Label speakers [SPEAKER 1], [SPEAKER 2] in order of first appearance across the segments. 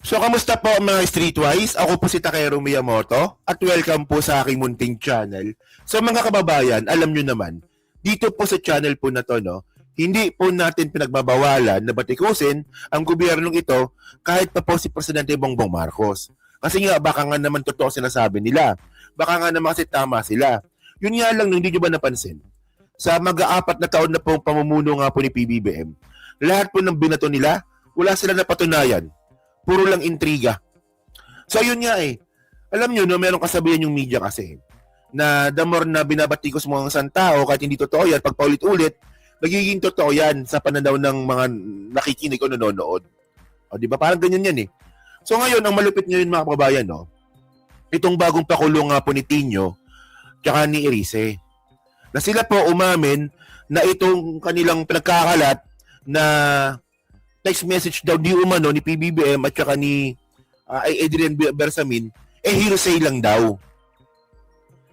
[SPEAKER 1] So, kamusta po mga Streetwise? Ako po si Takero Miyamoto at welcome po sa aking munting channel. So mga kababayan, alam nyo naman, dito po sa channel po na to, no, hindi po natin pinagbabawalan na batikusin ang gobyernong ito kahit pa po si Presidente Bongbong Marcos. Kasi nga, baka nga naman totoo sinasabi nila. Baka nga naman kasi tama sila. Yun nga lang, hindi nyo ba napansin? Sa mag-aapat na taon na pong pamumuno nga po ni PBBM, lahat po ng binato nila, wala sila napatunayan. Puro lang intriga. So yun nga eh. Alam nyo, no, meron kasabihan yung media kasi na the more na binabatikos mo ang isang tao kahit hindi totoo yan, pag paulit-ulit, magiging totoo yan sa pananaw ng mga nakikinig o nanonood. O di ba? Parang ganyan yan eh. So ngayon, ang malupit ngayon mga kababayan, no, itong bagong pakulong nga po ni Tino tsaka ni Erice, na sila po umamin na itong kanilang pinagkakalat na text message daw di umano ni PBBM at saka ni Adrian Bersamin, hearsay lang daw.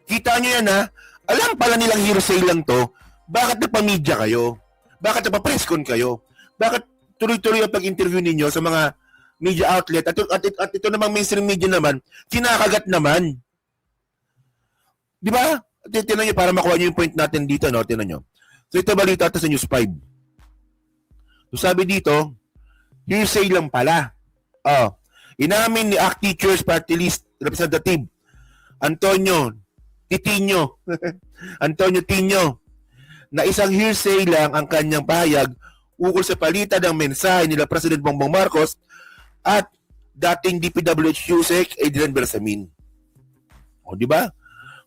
[SPEAKER 1] Kita nyo yan ha? Alam pala nilang hearsay lang to. Bakit napamedya kayo? Bakit napapresscon kayo? Bakit tuloy-tuloy ang pag-interview ninyo sa mga media outlet? At ito namang mainstream media naman, kinakagat naman. Di ba? Tinan nyo para makuha nyo yung point natin dito, no? Tinan nyo. So ito balita ito sa News 5. So sabi dito, hearsay lang pala. Inamin ni ACT Teachers Party List Representative Antonio Tino na isang hearsay lang ang kanyang pahayag ukol sa palitan ng mensahe nila President Bongbong Marcos at dating DPWH USEC Adrian Bersamin. O di ba?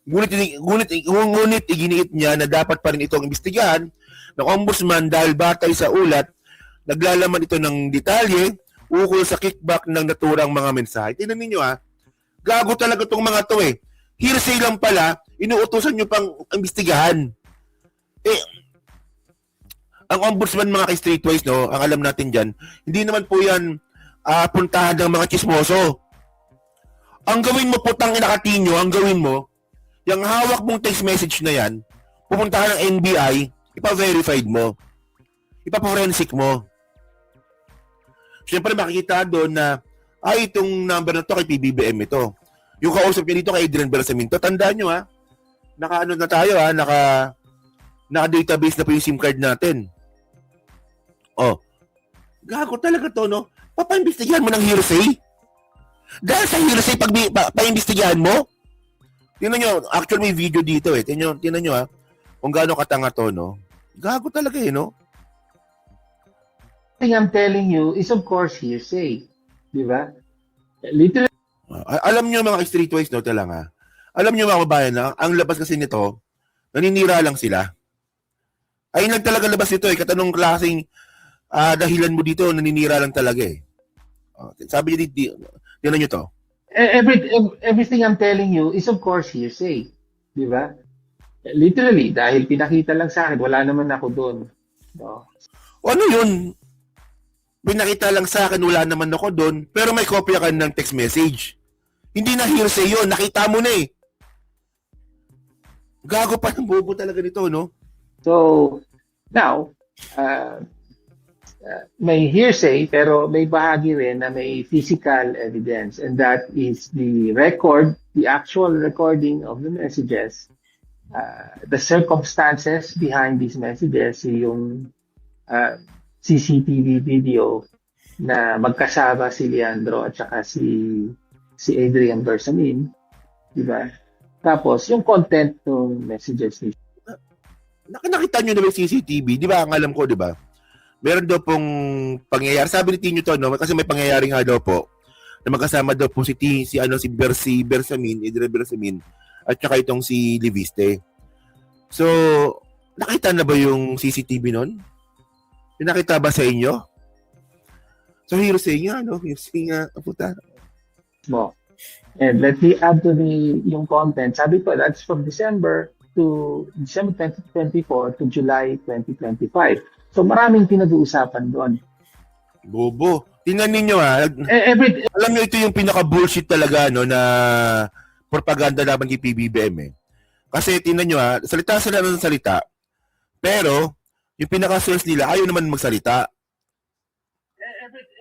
[SPEAKER 1] Ngunit iginiit niya na dapat pa rin itong imbestigahan ng ombudsman dahil batay sa ulat naglalaman ito ng detalye ukol sa kickback ng naturang mga mensahe. Tingnan ninyo ha, gago talaga itong mga to eh. Hearsay lang pala, inuutosan nyo pang imbestigahan. Ang ombudsman mga ka-streetwise, no, ang alam natin dyan, hindi naman po yan puntahan ng mga chismoso. Ang gawin mo putang inakatinyo, ang gawin mo, yung hawak mong text message na yan, pupuntahan ng NBI, ipa-verified mo, ipa-forensic mo. Siyempre makikita doon na itong number na to kay PBBM ito. Yung kausap niya dito kay Adrian Bersamin to, tandaan nyo ha, naka-ano na tayo ha, naka-database na po yung SIM card natin. Gago talaga to, no? Papaimbestigahan mo ng hearsay? Dahil sa hearsay, pa-imbestigahan mo? Tingnan nyo, actually may video dito eh. Tingnan nyo ha, kung gaano katanga to, no? Gago talaga eh, no?
[SPEAKER 2] Thing I'm telling you is of course hearsay. Di ba? Literally.
[SPEAKER 1] Alam nyo mga streetwise, no, lang ha. Alam nyo mga kabayan na ang labas kasi nito, naninira lang sila. Ay nagtalaga labas nito eh. Katanong klaseng dahilan mo dito, naninira lang talaga eh. Sabi niya, tinan nyo to.
[SPEAKER 2] Everything I'm telling you is of course hearsay. Di ba? Literally, dahil pinakita lang sa akin, wala naman ako doon. No?
[SPEAKER 1] Ano yun? Pinakita lang sa akin, wala naman ako doon, pero may kopya ka ng text message. Hindi na hearsay yun, nakita mo na eh. Gago pa ng bobo talaga nito, no?
[SPEAKER 2] So, now, may hearsay, pero may bahagi rin na may physical evidence, and that is the record, the actual recording of the messages, the circumstances behind these messages, yung CCTV video na magkasama si Leandro at saka si Adrian Bersamin, di ba? Tapos, yung content ng messages ni
[SPEAKER 1] Nakita nyo na may CCTV, di ba? Ang alam ko, di ba? Meron daw pong pangyayari. Sabi ni Tino to, no? Kasi may pangyayari nga daw po na magkasama daw po si Bersamin, Adrian Bersamin, at saka itong si Liviste. So, nakita na ba yung CCTV nun? Pinakita ba sa inyo? So, hearsay nga, no? Hearsay nga, puta.
[SPEAKER 2] mo. And let me add to yung content. Sabi ko, that's from December 2024 to July 2025. So, maraming pinag-uusapan doon.
[SPEAKER 1] Bobo. Tingnan ninyo ha. Alam nyo, ito yung pinaka-bullshit talaga, no, na propaganda laban kay PBBM eh. Kasi tingnan nyo ha, salita sila ng salita, pero yung pinaka-source nila ayaw naman magsalita.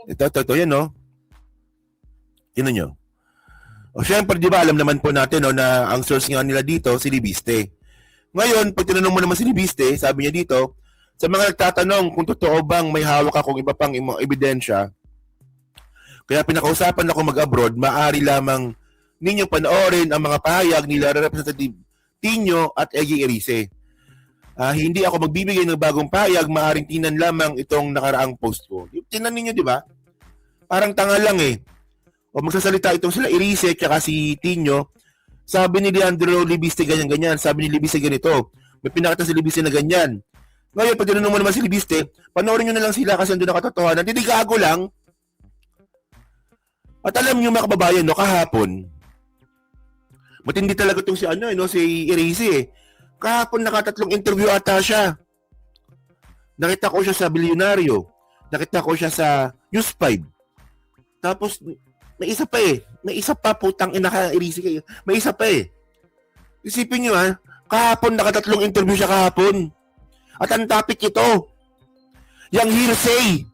[SPEAKER 1] Ito, yan, no? Yun nyo. O syempre, di ba, alam naman po natin no, na ang source nga nila dito, si Libiste. Ngayon, pag tinanong mo naman si Libiste, sabi niya dito, sa mga nagtatanong kung totoo bang may hawak akong iba pang ebidensya, kaya pinakausapan ako mag-abroad, maaari lamang ninyong panoorin ang mga pahayag nila Representative Tino at Egi Erice. Hindi ako magbibigay ng bagong pahayag, maaaring tinan lamang itong nakaraang post ko. Tinan ninyo, di ba? Parang tanga lang eh. O magsasalita itong sila Erice at saka si Tino. Sabi ni Leandro Libiste ganyan-ganyan. Sabi ni Libiste ganito. May pinakita si Libiste na ganyan. Ngayon, pag tinanong mo naman si Libiste, panoorin nyo na lang sila kasi andun ang katotohanan. Hindi gago lang. At alam nyo mga kababayan, no, kahapon, matindi talaga itong si Erice eh. Kahapon nakatatlong interview ata siya. Nakita ko siya sa Bilyonaryo. Nakita ko siya sa News 5. Tapos, may isa pa eh. May isa pa, putang ina ka, Erice kayo. May isa pa eh. Isipin nyo kahapon nakatatlong interview siya kahapon. At ang topic ito, yung hearsay.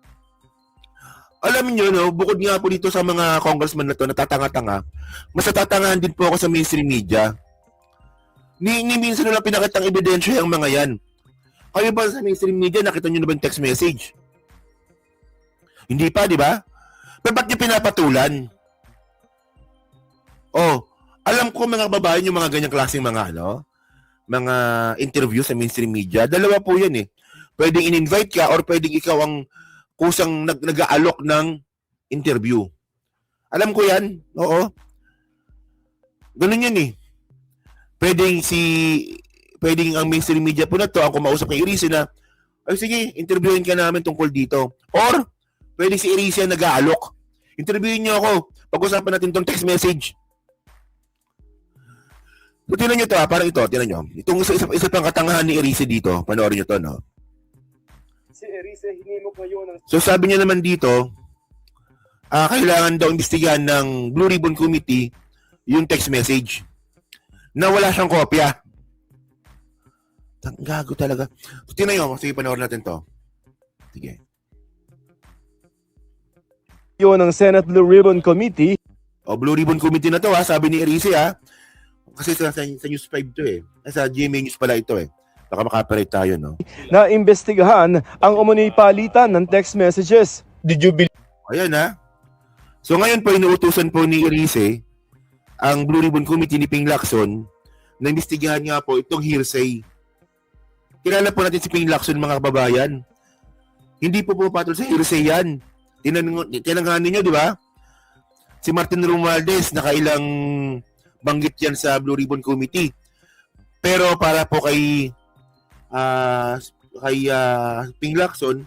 [SPEAKER 1] Alam niyo, no, bukod nga po dito sa mga congressman na to, natatanga-tanga, mas natatangahan din po ako sa mainstream media. Ni minsan nila pinakitang ebidensya yung mga yan. Kayo ba sa mainstream media, nakita nyo na ba yung text message? Hindi pa, di ba? Pero ba't nyo pinapatulan? Oh, alam ko mga babae yung mga ganyang klaseng mga mga interview sa mainstream media. Dalawa po yan eh. Pwedeng in-invite ka or pwedeng ikaw ang kusang nag-aalok ng interview. Alam ko yan. Oo. Ganun yan eh. Pwedeng ang mainstream media po na to ang kumausap kay Erice na, ay sige, interviewin ka namin tungkol dito. Or, pwedeng si Erice ang nag-aalok. Interviewin niyo ako. Pag-usapan natin tong text message. So, tinan nyo to parang ito, tinan nyo. Itong isa pang katangahan ni Erice dito. Panoorin nyo to, no?
[SPEAKER 3] Si Erice, hinimok ngayon ng...
[SPEAKER 1] So, sabi niya naman dito, kailangan daw imbestigahan ng Blue Ribbon Committee yung text message na wala siyang kopya. Gago talaga. So, tinan nyo. Sige, panoorin natin to. Sige.
[SPEAKER 3] Yun ng Senate Blue Ribbon Committee.
[SPEAKER 1] O, Blue Ribbon Committee na to, sabi ni Erice, Kasi sa News 5 to eh. Sa GMA News pala ito eh. Baka makaparate tayo, no?
[SPEAKER 3] Na imbestigahan ang umunoy palitan ng text messages. Did you believe?
[SPEAKER 1] Ayan So ngayon po, inuutusan po ni Erice ang Blue Ribbon Committee ni Ping Lacson na imbestigahan nga po itong hearsay. Kilala po natin si Ping Lacson, mga kababayan. Hindi po pumapatol sa hearsay yan. Tinanggahan ninyo, di ba? Si Martin Romualdez, nakailang banggit yan sa Blue Ribbon Committee. Pero para po kay Ping Lacson,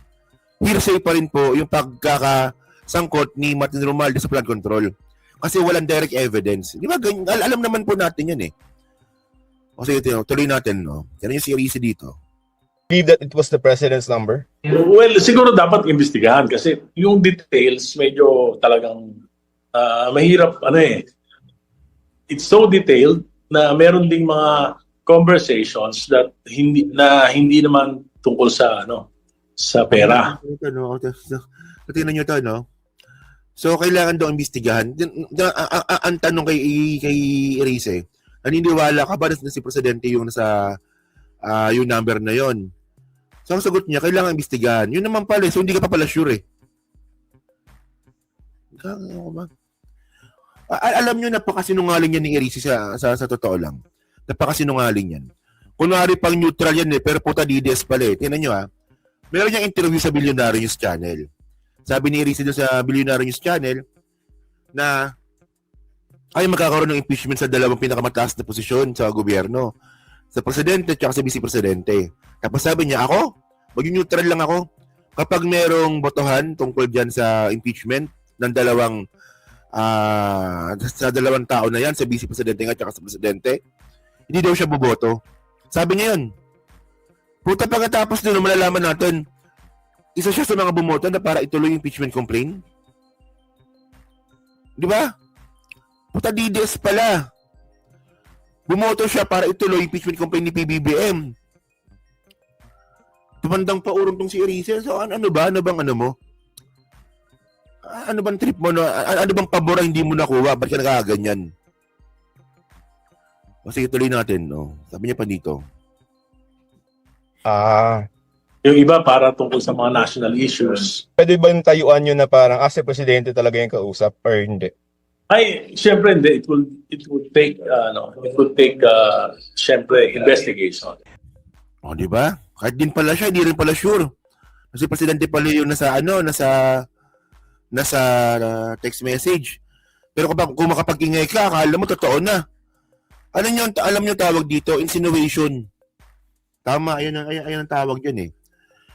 [SPEAKER 1] hearsay pa rin po yung pagkakasangkot ni Martin Romualdez sa flood control. Kasi walang direct evidence. Di ba? Alam naman po natin yan eh. O sige, tuloy natin, no? Yan yung si Erice dito.
[SPEAKER 4] That it was the president's number?
[SPEAKER 5] Well, siguro dapat imbestigahan kasi yung details medyo talagang mahirap It's so detailed na meron ding mga conversations that hindi naman tungkol sa sa pera.
[SPEAKER 1] Tingnan niyo to, no? So kailangan daw imbestigahan. Ang tanong kay Erice, naniniwala ka ba na si presidente yung nasa yung number na yon? So ang sagot niya, kailangan imbestigahan. Yun naman pala, so hindi ka pa pala sure eh. Alam nyo, napakasinungaling yan ni Erice sa totoo lang. Napakasinungaling yan. Kunwari pang neutral yan pero puta dides pala eh. Tingnan nyo meron niyang interview sa Billionaire News Channel. Sabi ni Erice doon sa Billionaire News Channel na ay magkakaroon ng impeachment sa dalawang pinakamataas na posisyon sa gobyerno. Sa presidente at sa vice-presidente. Tapos sabi niya, maging neutral lang ako. Kapag merong botohan tungkol dyan sa impeachment ng dalawang tao na yan, sa vice-presidente at sa presidente, hindi daw siya boboto. Sabi niya yun. Puta, pagkatapos doon, malalaman natin, isa siya sa mga bumoto na para ituloy yung impeachment complaint. Di ba? Puta, DDS pala. Bumoto siya para ituloy yung impeachment complaint ni PBBM. Tumandang pa urong tong si Erice. So, ano ba? Ano bang ano mo? Ano bang trip mo, no? Ano bang pabor ang hindi mo nakuha? Ba't ka nagkaganyan? O sige, tuloy natin. No? Sabi niya pa dito.
[SPEAKER 5] Yung iba para tungkol sa mga national issues.
[SPEAKER 4] Pwede ba yung tayuan nyo na parang as a presidente talaga yung kausap or hindi?
[SPEAKER 5] Ay, syempre hindi. It would take syempre investigation.
[SPEAKER 1] O, di ba? Kahit din pala siya, hindi rin pala sure. Kasi presidente pala yung nasa text message. Pero kung makapag-ingay ka, akala mo totoo na. Alam niyo tawag dito, insinuation. Tama, ayan ang tawag dyan eh.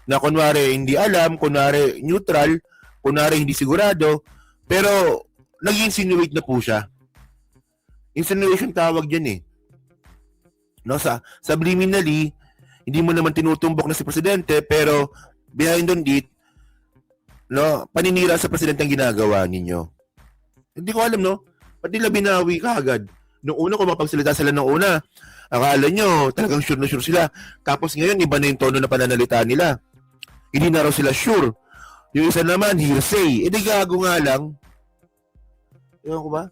[SPEAKER 1] Na kunwari hindi alam, kunwari neutral, kunwari hindi sigurado, pero nag-insinuate na po siya. Insinuation tawag dyan eh. No, subliminally, hindi mo naman tinutumbok na si presidente, pero behind on it, no, paninira sa presidente ang ginagawa ninyo. Hindi ko alam, no? Ba't nila binawi ka agad? Noong una, kung mapagsalita sila noong una, akala nyo, talagang sure na sure sila. Tapos ngayon, iba na yung tono na pananalita nila. Hindi na raw sila sure. Yung isa naman, hearsay. Di gago nga lang. Ewan ko ba?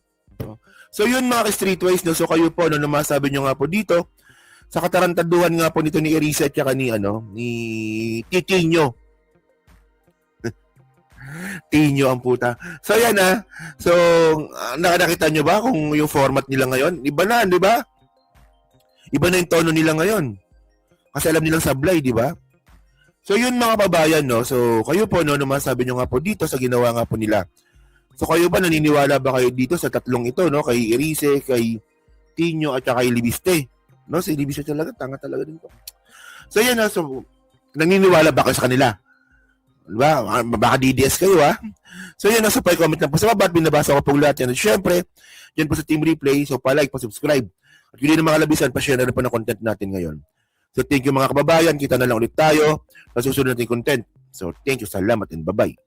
[SPEAKER 1] So yun mga streetwise, no? So kayo po, no, masabi nyo nga po dito, sa katarantaduhan nga po nito ni Erisa at saka ni Titinyo. Tinyo ang puta. So yan na. So nakakita nyo ba kung yung format nila ngayon? Iba na, di ba? Iba na yung tono nila ngayon. Kasi alam nilang sablay, di ba? So yun mga babayan, no? So kayo po, no, masabi nyo nga po dito sa ginawa nga po nila. So kayo ba, naniniwala ba kayo dito sa tatlong ito, no? Kay Erice, kay Tinyo at saka kay Libiste? No, si Libiste talaga, tanga talaga din to. So yan na, so naniniwala ba kayo sa kanila? Diba? Baka DDS kayo, ha? So yan na, so pa-comment lang po sa baba at binabasa ko po lahat yan. At syempre, yan po sa Team Replay, so pa-like, pa-subscribe. At yun din ang mga labisan, pa-share na rin po ng content natin ngayon. So thank you mga kababayan, kita na lang ulit tayo sa susunod nating content. So thank you, salamat and bye-bye.